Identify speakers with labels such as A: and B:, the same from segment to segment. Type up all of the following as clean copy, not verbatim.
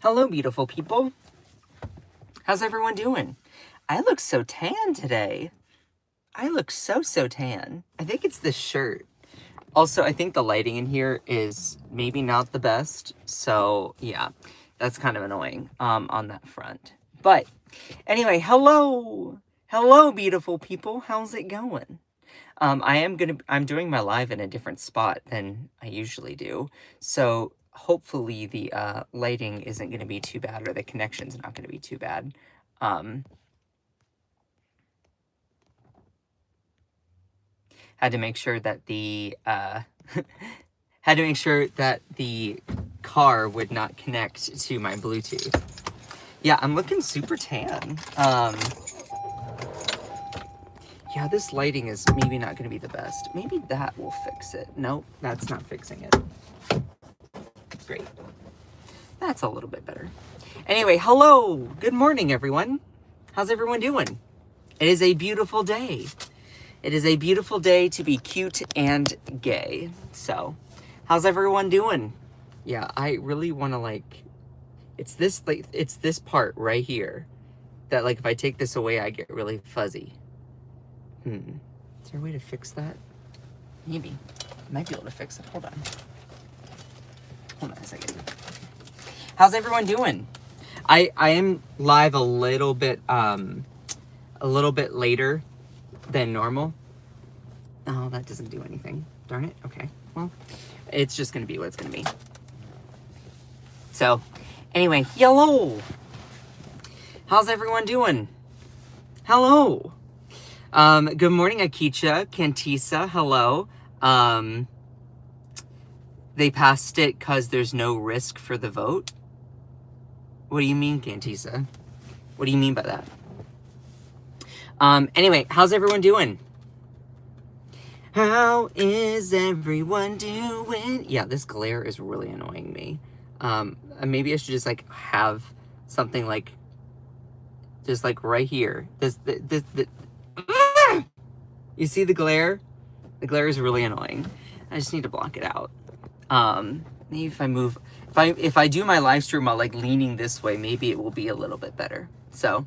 A: Hello, beautiful people. How's everyone doing? I look so tan today. I look so tan. I think it's this shirt. Also, I think the lighting in here is maybe not the best. So, yeah, that's kind of annoying on that front. But anyway, hello. Hello, beautiful people. How's it going? I'm doing my live in a different spot than I usually do. So hopefully the lighting isn't going to be too bad, or the connection's not going to be too bad. Had to make sure that the car would not connect to my Bluetooth. Yeah, I'm looking super tan. Yeah, this lighting is maybe not going to be the best. Maybe that will fix it. Nope, that's not fixing it. Great. That's a little bit better. Anyway, hello. Good morning, everyone. How's everyone doing? It is a beautiful day. It is a beautiful day to be cute and gay. So, how's everyone doing? Yeah, I really want to it's this part right here that if I take this away, I get really fuzzy. Is there a way to fix that? Maybe. I might be able to fix it. Hold on a second. How's everyone doing? I am live a little bit later than normal. Oh, that doesn't do anything. Darn it. Okay. Well, it's just gonna be what it's gonna be. So, anyway, hello. How's everyone doing? Hello. Good morning, Akicha, Kantisa, hello. They passed it because there's no risk for the vote. What do you mean, Kantisa? What do you mean by that? Anyway, how's everyone doing? How is everyone doing? Yeah, this glare is really annoying me. Maybe I should just have something just right here. You see the glare? The glare is really annoying. I just need to block it out. Maybe if I move, if I do my live stream while leaning this way, maybe it will be a little bit better. So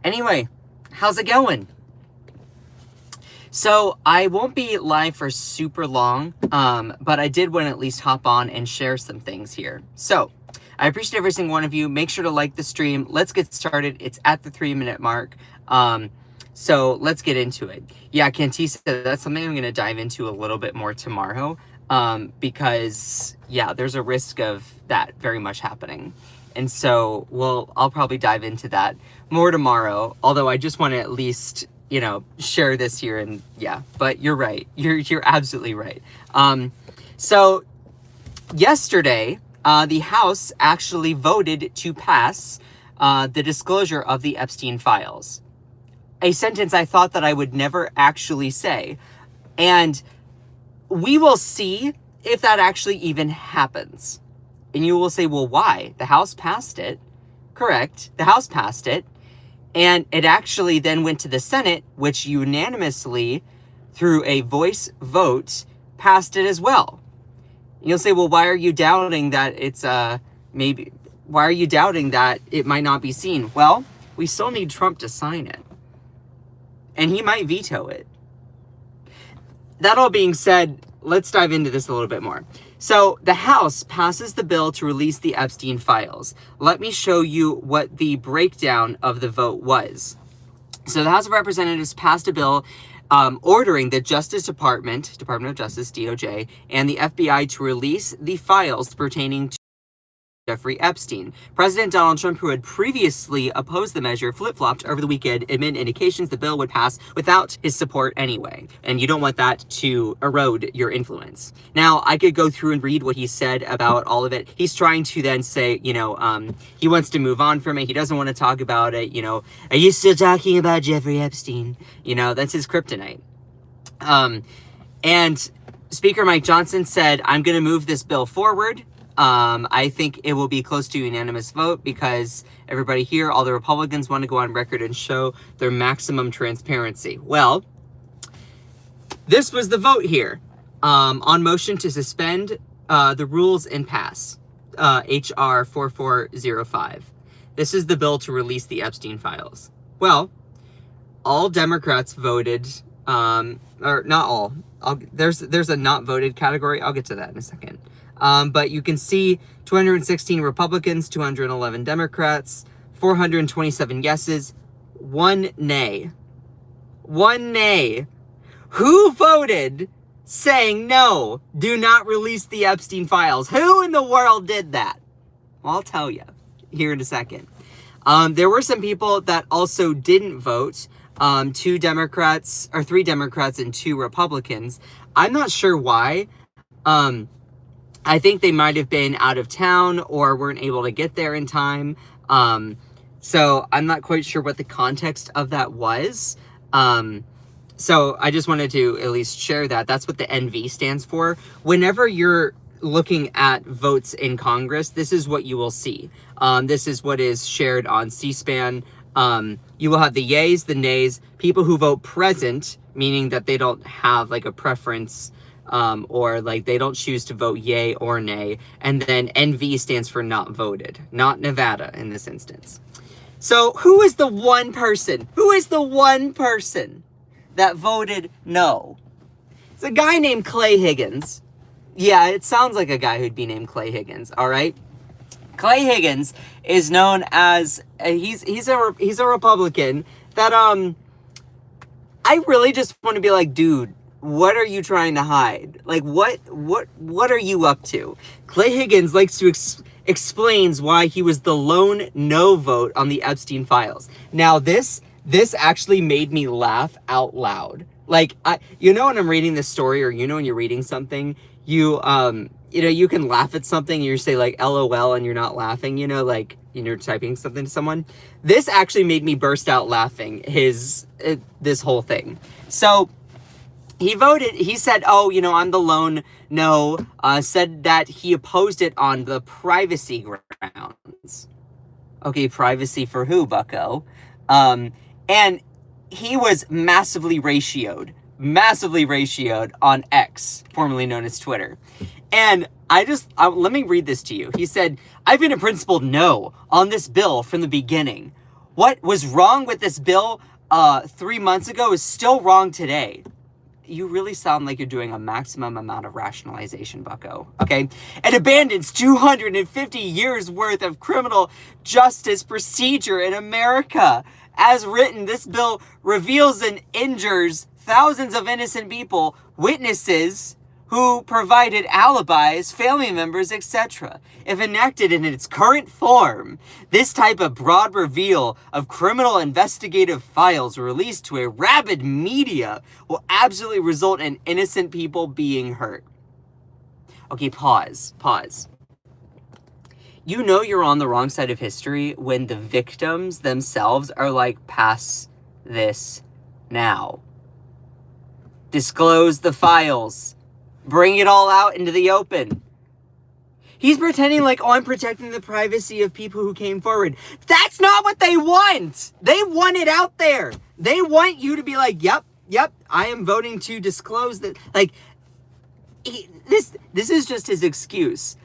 A: anyway, how's it going? So I won't be live for super long, but I did want to at least hop on and share some things here. So I appreciate every single one of you. Make sure to like the stream. Let's get started. It's at the 3-minute mark. So let's get into it. Yeah, Kantisa, that's something I'm going to dive into a little bit more tomorrow, because yeah, there's a risk of that very much happening. And so I'll probably dive into that more tomorrow, although I just want to at least, share this here. And yeah, but you're right. You're absolutely right. So yesterday, the House actually voted to pass the disclosure of the Epstein files. A sentence I thought that I would never actually say. And we will see if that actually even happens. And you will say, well, why? The House passed it. Correct. The House passed it. And it actually then went to the Senate, which unanimously, through a voice vote, passed it as well. And you'll say, well, why are you doubting that it's why are you doubting that it might not be seen? Well, we still need Trump to sign it. And he might veto it. That all being said, let's dive into this a little bit more. So the House passes the bill to release the Epstein files. Let me show you what the breakdown of the vote was. So the House of Representatives passed a bill ordering the Department of Justice, DOJ, and the FBI to release the files pertaining to Jeffrey Epstein. President Donald Trump, who had previously opposed the measure, flip-flopped over the weekend amid indications the bill would pass without his support anyway. And you don't want that to erode your influence. Now, I could go through and read what he said about all of it. He's trying to then say, he wants to move on from it. He doesn't want to talk about it. Are you still talking about Jeffrey Epstein? That's his kryptonite. And Speaker Mike Johnson said, I'm going to move this bill forward. I think it will be close to a unanimous vote because everybody here, all the Republicans, want to go on record and show their maximum transparency. Well, this was the vote here on motion to suspend the rules and pass. HR 4405. This is the bill to release the Epstein files. Well, all Democrats voted, or not all. There's a not voted category. I'll get to that in a second. But you can see 216 Republicans, 211 Democrats, 427 yeses, 1 nay. 1 nay. Who voted saying no, do not release the Epstein files? Who in the world did that? Well, I'll tell you here in a second. There were some people that also didn't vote. 3 Democrats and 2 Republicans. I'm not sure why. I think they might have been out of town or weren't able to get there in time. So I'm not quite sure what the context of that was. So I just wanted to at least share that. That's what the NV stands for. Whenever you're looking at votes in Congress, this is what you will see. This is what is shared on C-SPAN. You will have the yays, the nays, people who vote present, meaning that they don't have like a preference, or like they don't choose to vote yay or nay. And then NV stands for not voted, not Nevada in this instance. So who is the one person? Who is the one person that voted no? It's a guy named Clay Higgins. Yeah, it sounds like a guy who'd be named Clay Higgins, all right? Clay Higgins is known as, he's a Republican that, I really just want to be like, dude, what are you trying to hide? Like, what are you up to? Clay Higgins likes to explains why he was the lone no vote on the Epstein files. Now, this actually made me laugh out loud. Like, when I'm reading this story, or when you're reading something, you can laugh at something and you say like LOL and you're not laughing, like you're typing something to someone. This actually made me burst out laughing, this whole thing. So he voted, he said, oh, I'm the lone no, said that he opposed it on the privacy grounds. Okay, privacy for who, bucko? And he was massively ratioed on X, formerly known as Twitter. And let me read this to you. He said, I've been a principled no on this bill from the beginning. What was wrong with this bill 3 months ago is still wrong today. You really sound like you're doing a maximum amount of rationalization, bucko. Okay? It abandons 250 years worth of criminal justice procedure in America. As written, this bill reveals and injures thousands of innocent people, witnesses who provided alibis, family members, etc. If enacted in its current form, this type of broad reveal of criminal investigative files released to a rabid media will absolutely result in innocent people being hurt. Okay, pause. You're on the wrong side of history when the victims themselves are like, pass this now. Disclose the files. Bring it all out into the open. He's pretending like, oh, I'm protecting the privacy of people who came forward. That's not what they want. They want it out there. They want you to be like, yep, I am voting to disclose that. Like, this is just his excuse.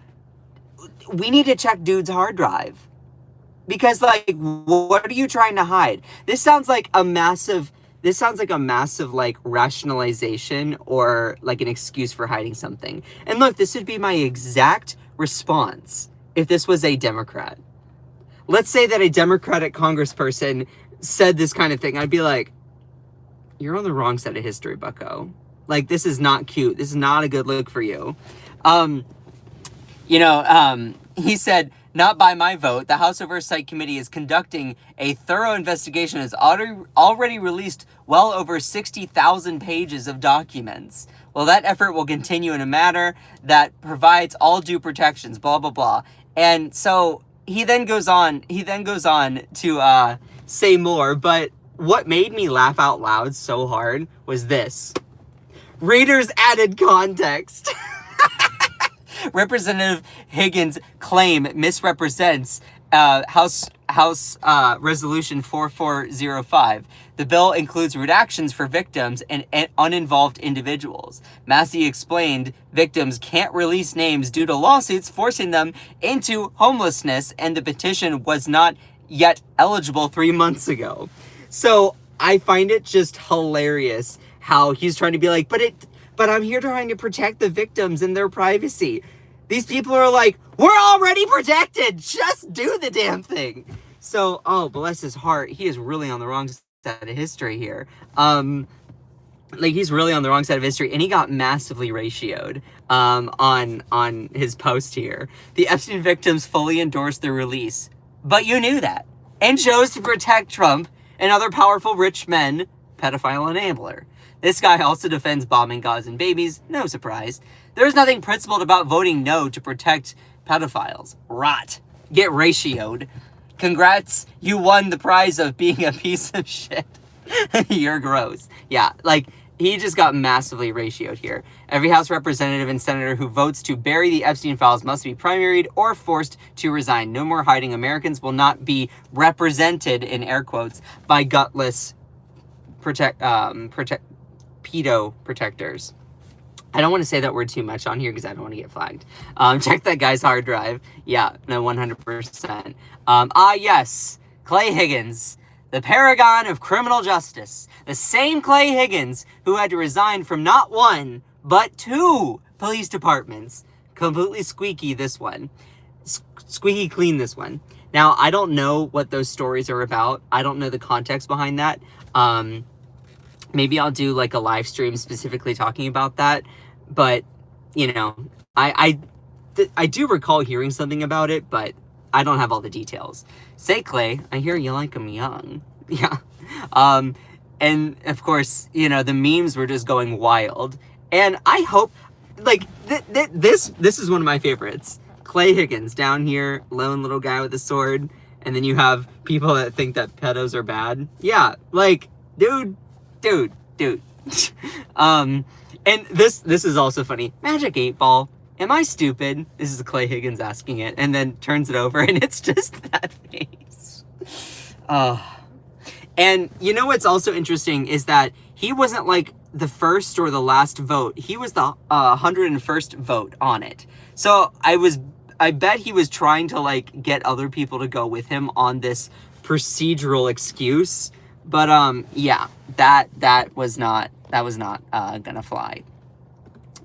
A: We need to check dude's hard drive. Because, like, what are you trying to hide? This sounds like a massive, like, rationalization or, like, an excuse for hiding something. And look, this would be my exact response if this was a Democrat. Let's say that a Democratic congressperson said this kind of thing. I'd be like, you're on the wrong side of history, bucko. Like, this is not cute. This is not a good look for you. He said, not by my vote, the House Oversight Committee is conducting a thorough investigation and has already released well over 60,000 pages of documents. Well, that effort will continue in a manner that provides all due protections, blah, blah, blah. And so he then goes on to say more, but what made me laugh out loud so hard was this. Readers added context. Representative Higgins' claim misrepresents House Resolution 4405. The bill includes redactions for victims and uninvolved individuals. Massey explained victims can't release names due to lawsuits forcing them into homelessness, and the petition was not yet eligible 3 months ago. So I find it just hilarious how he's trying to be like, but I'm here trying to protect the victims and their privacy. These people are like, we're already protected. Just do the damn thing. So, oh, bless his heart. He is really on the wrong side of history here. He's really on the wrong side of history, and he got massively ratioed on his post here. The Epstein victims fully endorsed the release, but you knew that, and chose to protect Trump and other powerful rich men, pedophile enabler. This guy also defends bombing Gazan babies, no surprise. There's nothing principled about voting no to protect pedophiles. Rot. Get ratioed. Congrats, you won the prize of being a piece of shit. You're gross. Yeah, like, he just got massively ratioed here. Every House representative and senator who votes to bury the Epstein files must be primaried or forced to resign. No more hiding. Americans will not be represented, in air quotes, by gutless pedo protectors. I don't want to say that word too much on here because I don't want to get flagged. Check that guy's hard drive. Yeah, no, 100%. Yes, Clay Higgins, the paragon of criminal justice. The same Clay Higgins who had to resign from not one, but 2 police departments. Completely squeaky, this one. Squeaky clean, this one. Now, I don't know what those stories are about. I don't know the context behind that. Maybe I'll do like a live stream specifically talking about that. But, you know, I do recall hearing something about it, but I don't have all the details. Say, Clay, I hear you like him young. Yeah. And of course, you know, the memes were just going wild. And I hope, like, this is one of my favorites. Clay Higgins down here, lone little guy with a sword. And then you have people that think that pedos are bad. Yeah, like, dude. And this is also funny. Magic 8 Ball. Am I stupid? This is Clay Higgins asking it, and then turns it over, and it's just that face. And you know what's also interesting is that he wasn't like the first or the last vote. He was the 101st vote on it. So I bet he was trying to like get other people to go with him on this procedural excuse. But yeah, that was not gonna fly.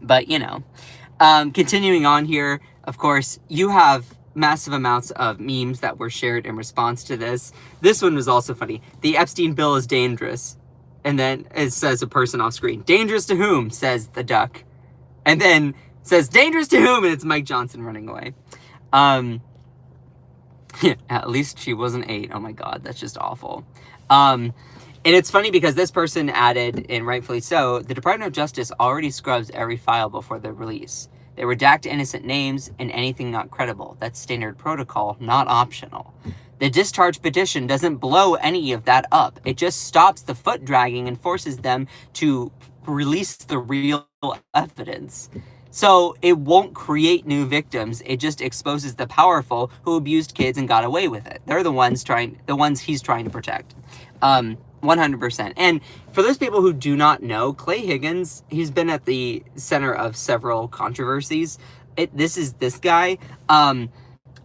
A: But you know, continuing on here, of course, you have massive amounts of memes that were shared in response to this. This one was also funny. The Epstein bill is dangerous. And then it says a person off screen. Dangerous to whom? Says the duck. And then says dangerous to whom? And it's Mike Johnson running away. At least she wasn't 8. Oh my God, that's just awful. And it's funny because this person added, and rightfully so, the Department of Justice already scrubs every file before the release. They redact innocent names and anything not credible. That's standard protocol, not optional. The discharge petition doesn't blow any of that up. It just stops the foot dragging and forces them to release the real evidence. So it won't create new victims. It just exposes the powerful who abused kids and got away with it. They're the ones he's trying to protect. 100%. And for those people who do not know, Clay Higgins, he's been at the center of several controversies. This is this guy.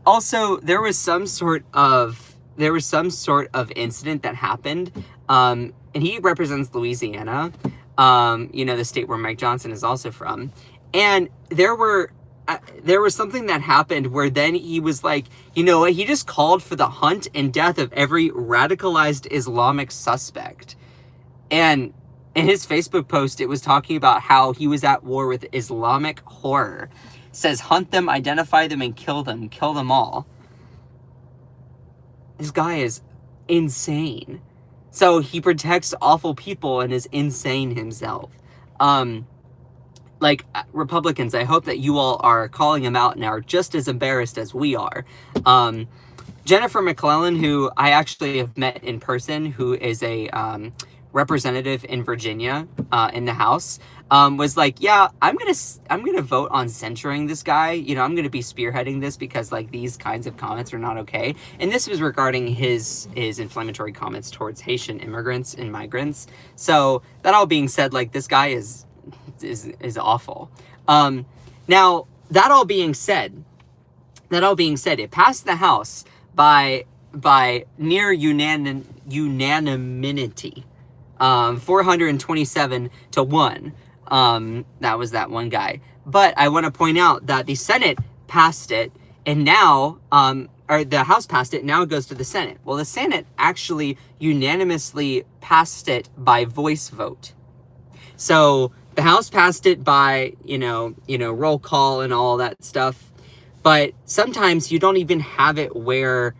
A: Also, there was some sort of incident that happened. And he represents Louisiana, the state where Mike Johnson is also from. And there was something that happened where then he was like, you know what, he just called for the hunt and death of every radicalized Islamic suspect. And in his Facebook post, it was talking about how he was at war with Islamic horror. It says, hunt them, identify them, and kill them all. This guy is insane. So he protects awful people and is insane himself. Republicans, I hope that you all are calling him out and are just as embarrassed as we are. Jennifer McClellan, who I actually have met in person, who is a representative in Virginia in the House, was like, yeah, I'm gonna vote on censuring this guy. You know, I'm gonna be spearheading this because like these kinds of comments are not okay. And this was regarding his inflammatory comments towards Haitian immigrants and migrants. So that all being said, like this guy is awful. Now that all being said, it passed the House by near unanimity, 427-1. That was that one guy. But I want to point out that the Senate passed it, and now, or the House passed it, now it goes to the Senate. Well, the Senate actually unanimously passed it by voice vote. So the House passed it by, roll call and all that stuff. But sometimes you don't even have it where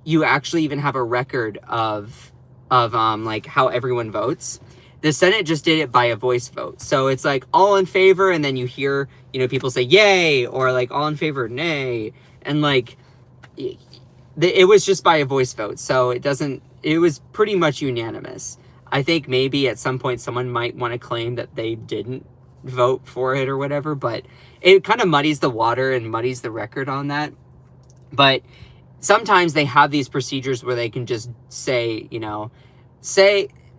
A: you actually even have a record of like how everyone votes. The Senate just did it by a voice vote. So it's like all in favor, and then you hear, people say yay, or like all in favor, nay. And like, it was just by a voice vote. So it was pretty much unanimous. I think maybe at some point someone might want to claim that they didn't vote for it or whatever, but it kind of muddies the water and muddies the record on that. But sometimes they have these procedures where they can just say,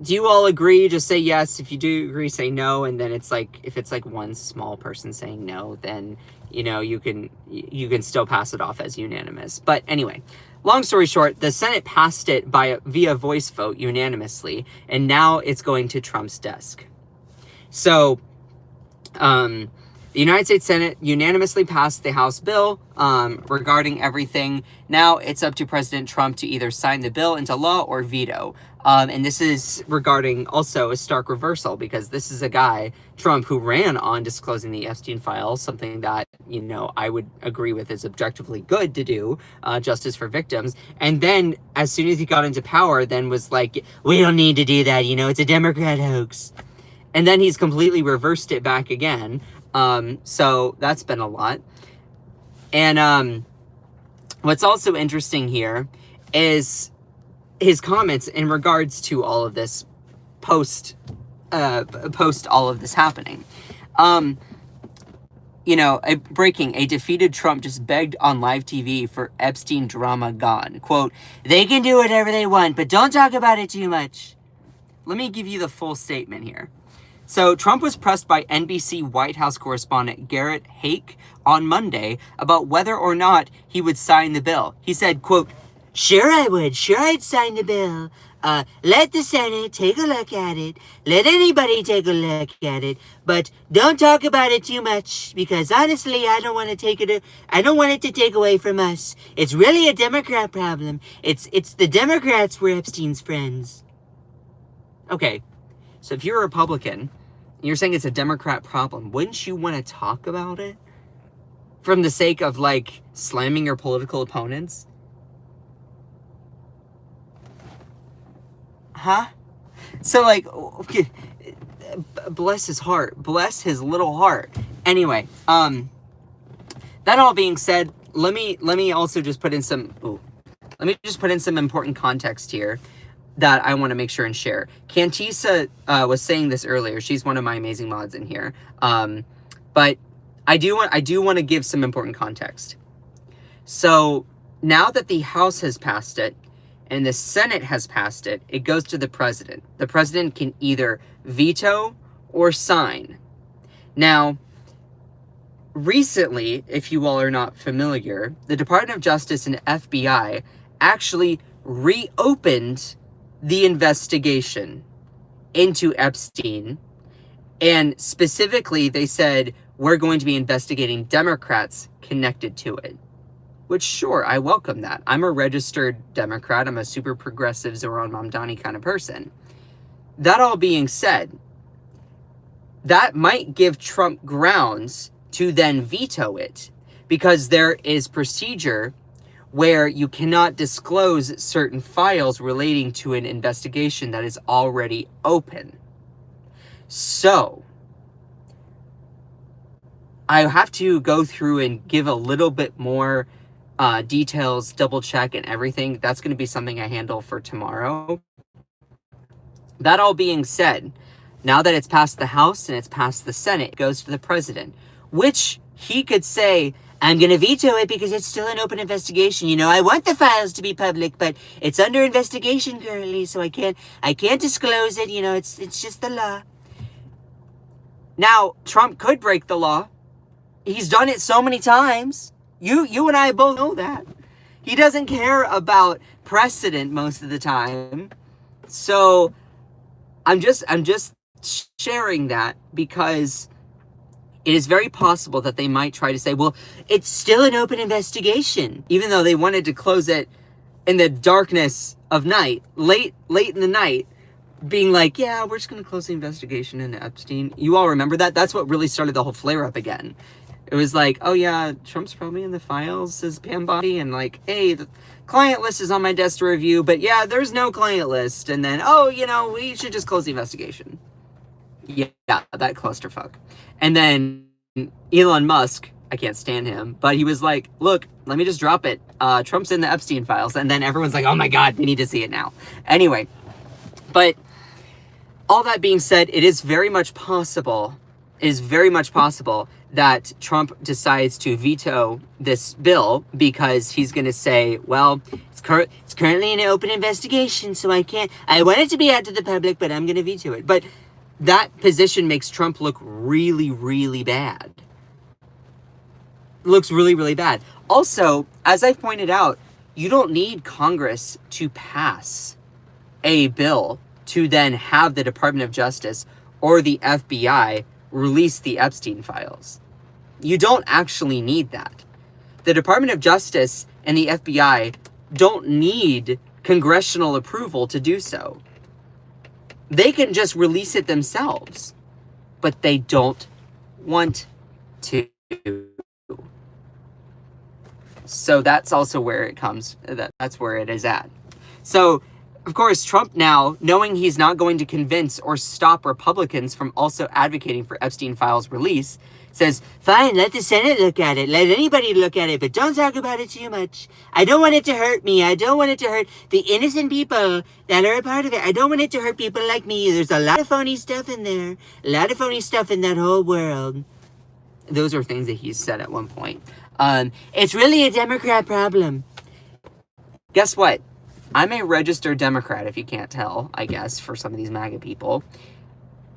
A: do you all agree? Just say yes. If you do agree, say no. And then it's like, if it's like one small person saying no, then, you can still pass it off as unanimous. But anyway, long story short, the Senate passed it via voice vote unanimously, and now it's going to Trump's desk. So, the United States Senate unanimously passed the House bill regarding everything. Now it's up to President Trump to either sign the bill into law or veto. And this is regarding also a stark reversal, because this is a guy, Trump, who ran on disclosing the Epstein files, something that, I would agree with is objectively good to do, justice for victims. And then as soon as he got into power, then was like, we don't need to do that, it's a Democrat hoax. And then he's completely reversed it back again. So that's been a lot. And what's also interesting here is his comments in regards to all of this post all of this happening. A defeated Trump just begged on live TV for Epstein drama gone. Quote, they can do whatever they want, but don't talk about it too much. Let me give you the full statement here. So Trump was pressed by NBC White House correspondent Garrett Haake on Monday about whether or not he would sign the bill. He said, quote, sure I would. Sure I'd sign the bill. Let the Senate take a look at it. Let anybody take a look at it. But don't talk about it too much, because honestly, I don't want it to take away from us. It's really a Democrat problem. It's the Democrats were Epstein's friends. Okay. So if you're a Republican, and you're saying it's a Democrat problem, wouldn't you want to talk about it? From the sake of, like, slamming your political opponents? Huh? So, like, okay, bless his heart. Bless his little heart. Anyway, that all being said, let me also just put in some important context here that I want to make sure and share. Cantisa was saying this earlier. She's one of my amazing mods in here. But I do want to give some important context. So now that the House has passed it and the Senate has passed it, it goes to the president. The president can either veto or sign. Now, recently, if you all are not familiar, the Department of Justice and FBI actually reopened the investigation into Epstein, and specifically they said, we're going to be investigating Democrats connected to it. Which, sure, I welcome that. I'm a registered Democrat. I'm a super progressive Zoran Mamdani kind of person. That all being said, that might give Trump grounds to then veto it, because there is procedure where you cannot disclose certain files relating to an investigation that is already open. So, I have to go through and give a little bit more details, double check and everything. That's going to be something I handle for tomorrow. That all being said, Now that it's passed the House and it's passed the Senate, it goes to the president, which he could say, I'm going to veto it because it's still an open investigation. You know, I want the files to be public, but it's under investigation currently, so I can't disclose it. You know, it's just the law. Now, Trump could break the law. He's done it so many times. You and I both know that. He doesn't care about precedent most of the time. So I'm just sharing that because it is very possible that they might try to say, well, it's still an open investigation, even though they wanted to close it in the darkness of night, late in the night, being like, yeah, we're just going to close the investigation into Epstein. You all remember that? That's what really started the whole flare up again. It was like, oh yeah, Trump's probably in the files, says Pam Bondi, and like, hey, the client list is on my desk to review, but yeah, there's no client list. And then, oh, you know, we should just close the investigation. Yeah, that clusterfuck. And then Elon Musk, I can't stand him, but he was like, look, let me just drop it. Trump's in the Epstein files. And then everyone's like, oh my God, we need to see it now. Anyway, but all that being said, it is very much possible that Trump decides to veto this bill because he's going to say, well, it's currently an open investigation, so I want it to be out to the public, but I'm going to veto it. But that position makes Trump look really, really bad. Looks really, really bad. Also, as I've pointed out, you don't need Congress to pass a bill to then have the Department of Justice or the FBI release the Epstein files. You don't actually need that. The Department of Justice and the FBI don't need congressional approval to do so. They can just release it themselves, but they don't want to. So that's also where it comes, that's where it is at. So, of course, Trump now, knowing he's not going to convince or stop Republicans from also advocating for Epstein files release, says, fine, let the Senate look at it. Let anybody look at it, but don't talk about it too much. I don't want it to hurt me. I don't want it to hurt the innocent people that are a part of it. I don't want it to hurt people like me. There's a lot of phony stuff in there. A lot of phony stuff in that whole world. Those are things that he said at one point. It's really a Democrat problem. Guess what? I'm a registered Democrat, if you can't tell, I guess, for some of these MAGA people.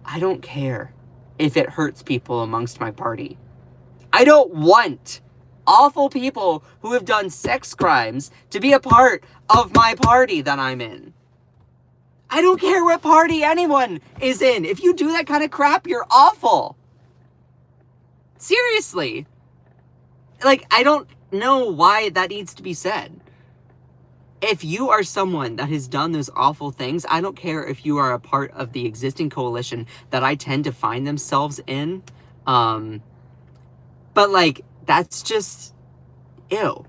A: I don't care if it hurts people amongst my party. I don't want awful people who have done sex crimes to be a part of my party that I'm in. I don't care what party anyone is in. If you do that kind of crap, you're awful. Seriously. Like, I don't know why that needs to be said. If you are someone that has done those awful things, I don't care if you are a part of the existing coalition that I tend to find themselves in. But like, that's just, ew.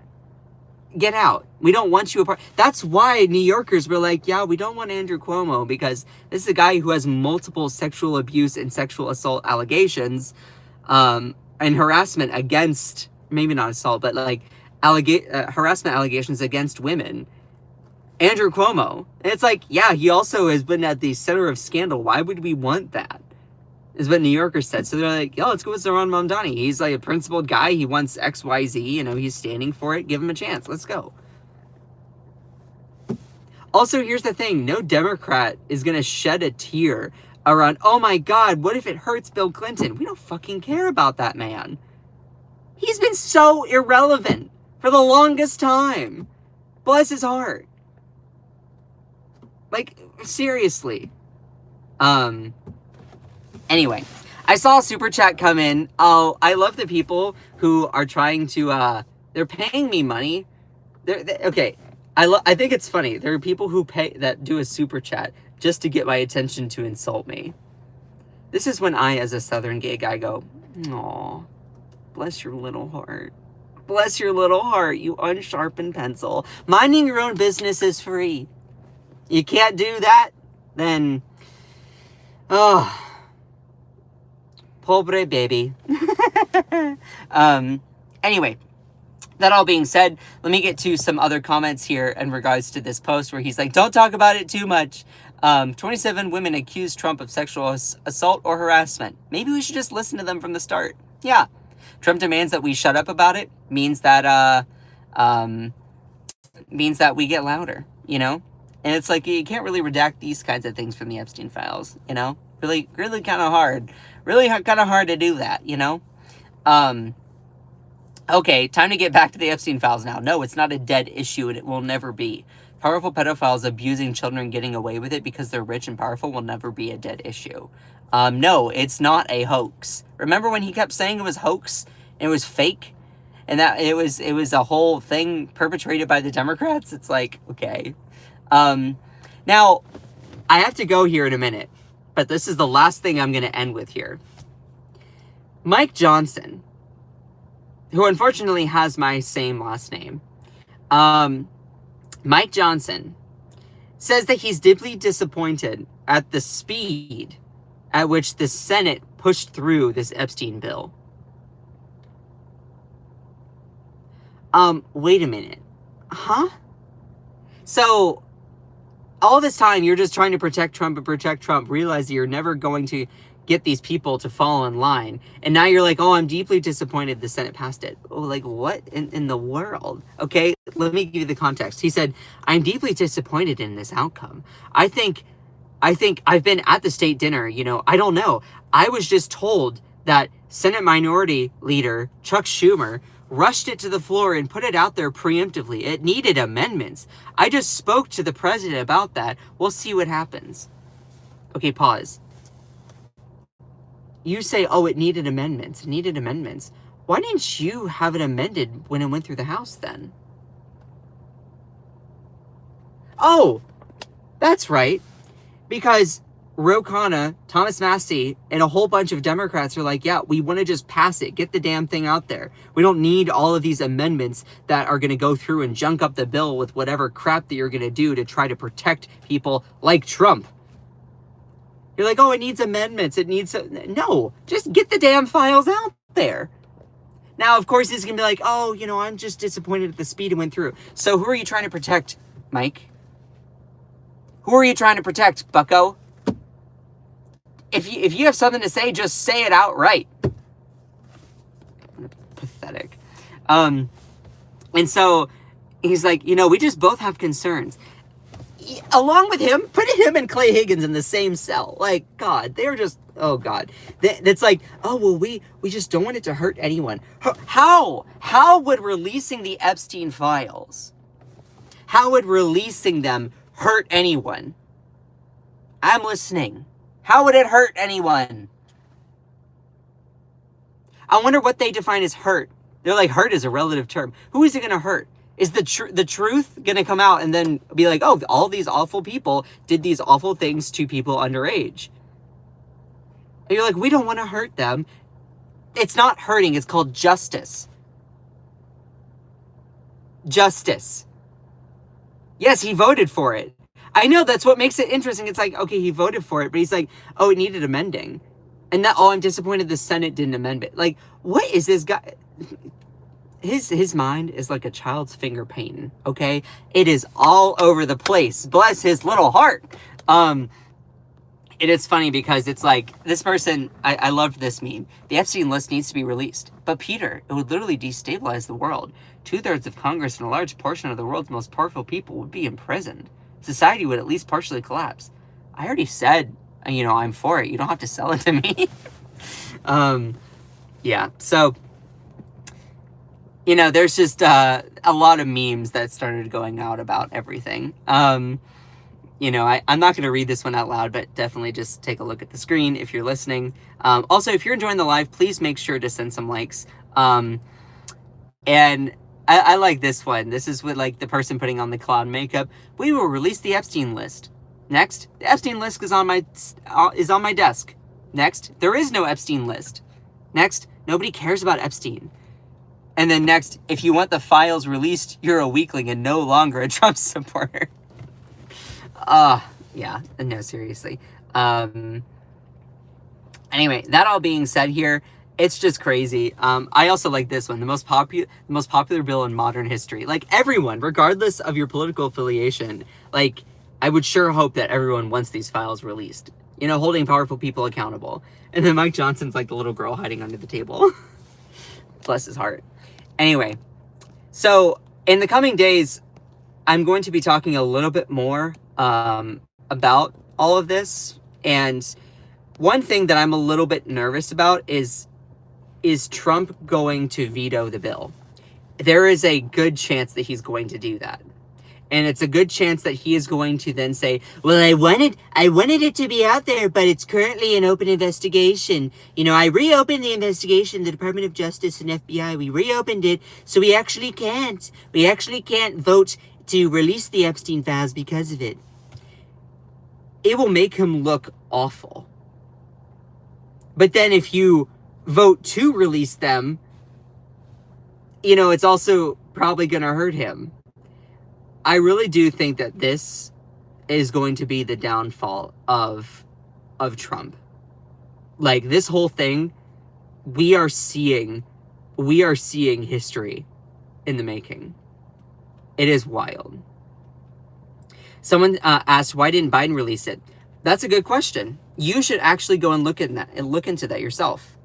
A: Get out. We don't want you a part. That's why New Yorkers were like, yeah, we don't want Andrew Cuomo because this is a guy who has multiple sexual abuse and sexual assault allegations, and harassment against, maybe not assault, but like harassment allegations against women. Andrew Cuomo. And it's like, yeah, he also has been at the center of scandal. Why would we want that? Is what New Yorkers said. So they're like, yo, let's go with Zoran Mamdani. He's like a principled guy. He wants XYZ. You know, he's standing for it. Give him a chance. Let's go. Also, here's the thing. No Democrat is going to shed a tear around, oh my God, what if it hurts Bill Clinton? We don't fucking care about that man. He's been so irrelevant for the longest time. Bless his heart. Like, seriously. Anyway, I saw a super chat come in. Oh, I love the people who are trying to, they're paying me money. Okay, I think it's funny. There are people who that do a super chat just to get my attention to insult me. This is when I, as a Southern gay guy, go, aw, bless your little heart. Bless your little heart, you unsharpened pencil. Minding your own business is free. You can't do that, then, oh, pobre baby. Anyway, that all being said, let me get to some other comments here in regards to this post where he's like, don't talk about it too much. 27 women accused Trump of sexual assault or harassment. Maybe we should just listen to them from the start. Yeah. Trump demands that we shut up about it. Means that we get louder, you know? And it's like, you can't really redact these kinds of things from the Epstein files, you know? Really kind of hard. Really kind of hard to do that, you know? Okay, time to get back to the Epstein files now. No, it's not a dead issue, and it will never be. Powerful pedophiles abusing children and getting away with it because they're rich and powerful will never be a dead issue. No, it's not a hoax. Remember when he kept saying it was hoax and it was fake? And that it was a whole thing perpetrated by the Democrats? It's like, okay. Now, I have to go here in a minute, but this is the last thing I'm going to end with here. Mike Johnson, who unfortunately has my same last name, Mike Johnson says that he's deeply disappointed at the speed at which the Senate pushed through this Epstein bill. Wait a minute. Huh? So, all this time, you're just trying to protect Trump, realize that you're never going to get these people to fall in line. And now you're like, oh, I'm deeply disappointed the Senate passed it. Oh, like, what in the world? Okay, let me give you the context. He said, I'm deeply disappointed in this outcome. I think I've been at the state dinner, you know, I don't know. I was just told that Senate Minority Leader Chuck Schumer rushed it to the floor and put it out there preemptively. It needed amendments. I just spoke to the president about that. We'll see what happens. Okay, pause. You say, oh, it needed amendments. It needed amendments. Why didn't you have it amended when it went through the House then? Oh, that's right. Because Ro Khanna, Thomas Massie, and a whole bunch of Democrats are like, yeah, we want to just pass it. Get the damn thing out there. We don't need all of these amendments that are going to go through and junk up the bill with whatever crap that you're going to do to try to protect people like Trump. You're like, oh, it needs amendments. It needs... No, just get the damn files out there. Now, of course, he's going to be like, oh, you know, I'm just disappointed at the speed it went through. So who are you trying to protect, Mike? Who are you trying to protect, bucko? If you have something to say, just say it outright. Pathetic. And so he's like, you know, we just both have concerns. Along with him, put him and Clay Higgins in the same cell. Like, God, they're just, oh, God. It's like, oh, well, we just don't want it to hurt anyone. How? How would releasing the Epstein files, how would releasing them hurt anyone? I'm listening. How would it hurt anyone? I wonder what they define as hurt. They're like, hurt is a relative term. Who is it going to hurt? Is the truth going to come out and then be like, oh, all these awful people did these awful things to people underage? And you're like, we don't want to hurt them. It's not hurting. It's called justice. Justice. Yes, he voted for it. I know, that's what makes it interesting. It's like, okay, he voted for it, but he's like, oh, it needed amending. And that, oh, I'm disappointed the Senate didn't amend it. Like, what is this guy? His mind is like a child's finger painting, okay? It is all over the place. Bless his little heart. It is funny because it's like, this person, I loved this meme. The Epstein list needs to be released. But Peter, it would literally destabilize the world. 2/3 of Congress and a large portion of the world's most powerful people would be imprisoned. Society would at least partially collapse. I already said, you know, I'm for it. You don't have to sell it to me. Yeah, so, you know, there's just a lot of memes that started going out about everything. You know, I'm not going to read this one out loud, but definitely just take a look at the screen if you're listening. Also, if you're enjoying the live, please make sure to send some likes. And I like this one. This is with, like, the person putting on the clown makeup. We will release the Epstein list. Next, the Epstein list is on my desk. Next, there is no Epstein list. Next, nobody cares about Epstein. And then next, if you want the files released, you're a weakling and no longer a Trump supporter. Yeah, no, seriously. Anyway, that all being said here, it's just crazy. I also like this one, the most popular bill in modern history. Like, everyone, regardless of your political affiliation, like, I would sure hope that everyone wants these files released. You know, holding powerful people accountable. And then Mike Johnson's like the little girl hiding under the table. Bless his heart. Anyway, so in the coming days, I'm going to be talking a little bit more about all of this. And one thing that I'm a little bit nervous about is Trump going to veto the bill? There is a good chance that he's going to do that. And it's a good chance that he is going to then say, well, I wanted it to be out there, but it's currently an open investigation. You know, I reopened the investigation, the Department of Justice and FBI, we reopened it, so we actually can't vote to release the Epstein files because of it. It will make him look awful. But then if you vote to release them, you know, it's also probably going to hurt him. I really do think that this is going to be the downfall of Trump. Like, this whole thing, we are seeing history in the making. It is wild. Someone asked, why didn't Biden release it? That's a good question. You should actually go and look into that yourself.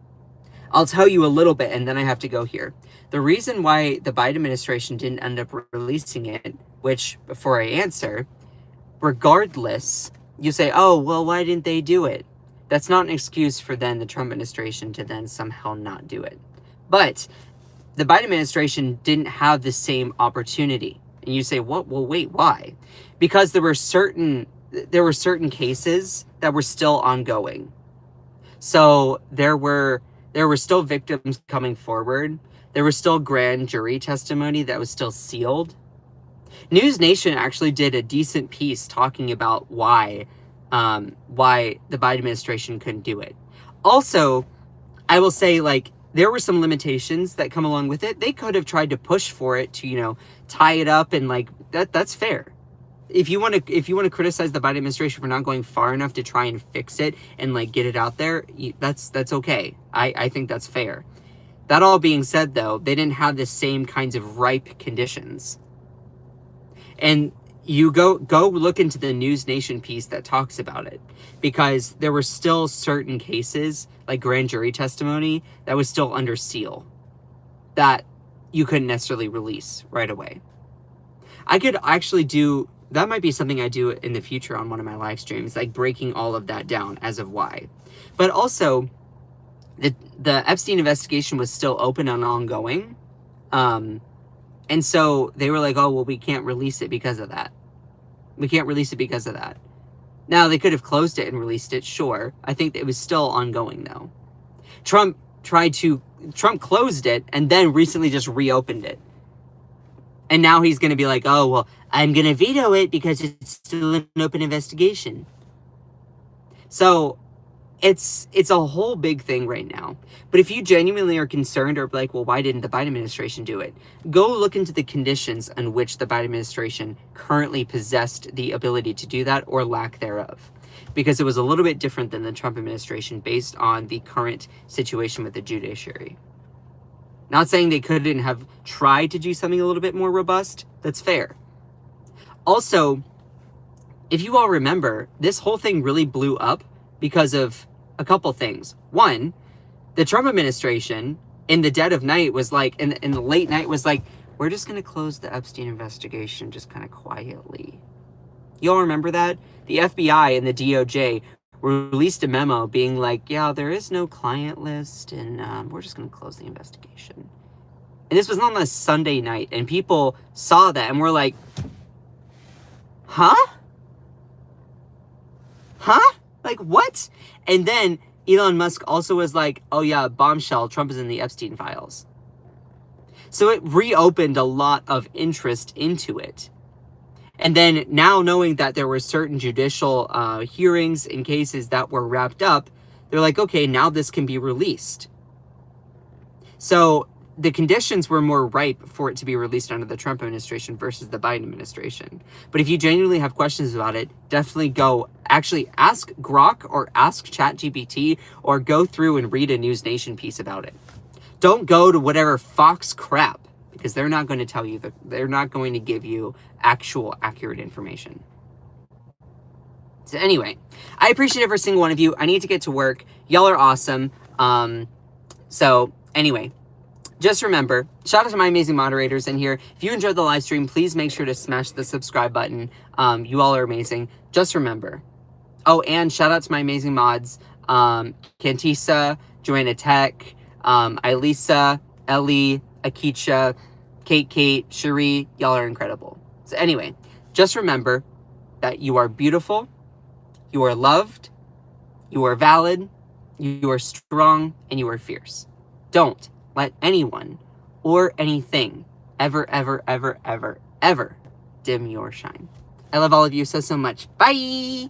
A: I'll tell you a little bit, and then I have to go here. The reason why the Biden administration didn't end up releasing it, which, before I answer, regardless, you say, oh, well, why didn't they do it? That's not an excuse for then the Trump administration to then somehow not do it. But the Biden administration didn't have the same opportunity. And you say, what? Well, wait, why? Because there were certain cases that were still ongoing. So there were still victims coming forward. There was still grand jury testimony that was still sealed. News Nation actually did a decent piece talking about why the Biden administration couldn't do it. Also, I will say, like, there were some limitations that come along with it. They could have tried to push for it to, you know, tie it up, and like that's fair. If you want to criticize the Biden administration for not going far enough to try and fix it and like get it out there, that's okay. I think that's fair. That all being said, though, they didn't have the same kinds of ripe conditions. And you go look into the News Nation piece that talks about it, because there were still certain cases, like grand jury testimony, that was still under seal, that you couldn't necessarily release right away. I could actually that might be something I do in the future on one of my live streams, like breaking all of that down as of why. But also, the Epstein investigation was still open and ongoing. And so they were like, oh, well, we can't release it because of that. We can't release it because of that. Now, they could have closed it and released it, sure. I think it was still ongoing, though. Trump closed it and then recently just reopened it. And now he's going to be like, oh, well, I'm going to veto it because it's still an open investigation. So it's a whole big thing right now. But if you genuinely are concerned or like, well, why didn't the Biden administration do it? Go look into the conditions on which the Biden administration currently possessed the ability to do that, or lack thereof. Because it was a little bit different than the Trump administration based on the current situation with the judiciary. Not saying they couldn't have tried to do something a little bit more robust. That's fair. Also, if you all remember, this whole thing really blew up because of a couple things. One, the Trump administration in the dead of night was like, in the late night was like, we're just going to close the Epstein investigation just kind of quietly. You all remember that? The FBI and the DOJ released a memo being like, yeah, there is no client list, and we're just going to close the investigation. And this was on a Sunday night, and people saw that and were like, huh? Huh? Like, what? And then Elon Musk also was like, oh yeah, bombshell, Trump is in the Epstein files. So it reopened a lot of interest into it. And then now, knowing that there were certain judicial hearings in cases that were wrapped up, they're like, okay, now this can be released. So the conditions were more ripe for it to be released under the Trump administration versus the Biden administration. But if you genuinely have questions about it, definitely go actually ask Grok or ask ChatGPT, or go through and read a News Nation piece about it. Don't go to whatever Fox crap, because they're not going to tell you they're not going to give you actual accurate information. So anyway, I appreciate every single one of you. I need to get to work. Y'all are awesome. So anyway, just remember, shout out to my amazing moderators in here. If you enjoyed the live stream, please make sure to smash the subscribe button. You all are amazing. Just remember. Oh, and shout out to my amazing mods. Kantisa, Joanna Tech, Ilisa, Ellie, Akicha, Kate, Cherie. Y'all are incredible. So anyway, just remember that you are beautiful, you are loved, you are valid, you are strong, and you are fierce. Don't let anyone or anything ever dim your shine. I love all of you so much. Bye!